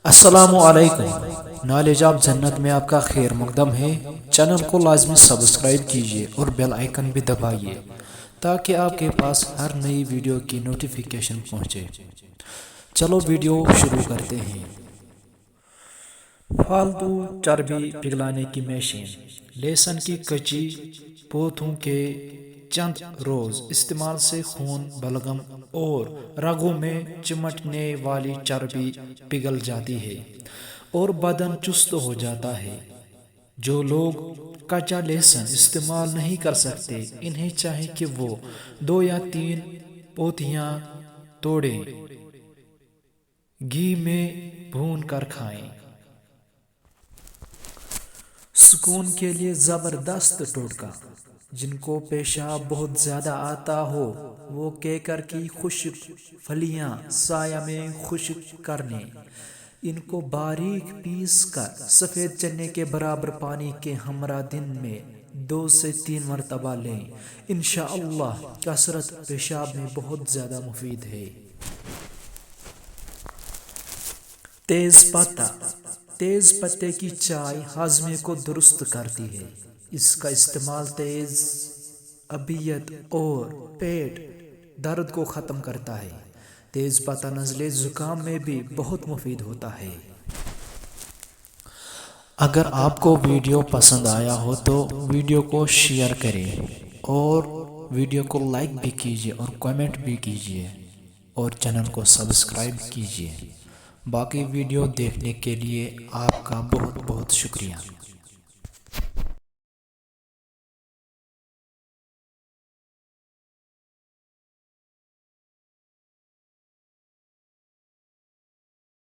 السلام علیکم، knowledge of جنت میں آپ کا خیر مقدم ہے۔ چینل کو لازمی سبسکرائب کیجیے اور بیل آئیکن بھی دبائیے تاکہ آپ کے پاس ہر نئی ویڈیو کی نوٹیفیکیشن پہنچے۔ چلو ویڈیو شروع کرتے ہیں۔ فالتو چربی پگھلانے کی مشین۔ لہسن کی کچی پوتوں کے چند روز استعمال سے خون، بلغم اور رگوں میں چمٹنے والی چربی پگھل جاتی ہے اور بدن چست ہو جاتا ہے۔ جو لوگ کچا لہسن استعمال نہیں کر سکتے، انہیں چاہیے کہ وہ 2 یا 3 پوتیاں توڑیں، گھی میں بھون کر کھائیں۔ سکون کے لیے زبردست ٹوٹکا۔ جن کو پیشاب بہت زیادہ آتا ہو وہ کیکر کی خشک پھلیاں سایہ میں خشک کرنے، ان کو باریک پیس کر سفید چنے کے برابر پانی کے ہمراہ دن میں 2 سے 3 مرتبہ لیں۔ انشاءاللہ کثرت پیشاب میں بہت زیادہ مفید ہے۔ تیز پتہ۔ تیز پتے کی چائے ہاضمے کو درست کرتی ہے۔ اس کا استعمال تیز عصبیت اور پیٹ درد کو ختم کرتا ہے۔ تیز پتہ نزلے زکام میں بھی بہت مفید ہوتا ہے۔ اگر آپ کو ویڈیو پسند آیا ہو تو ویڈیو کو شیئر کریں اور ویڈیو کو لائک بھی کیجیے اور کمنٹ بھی کیجیے اور چینل کو سبسکرائب کیجیے۔ باقی ویڈیو دیکھنے کے لیے آپ کا بہت بہت شکریہ۔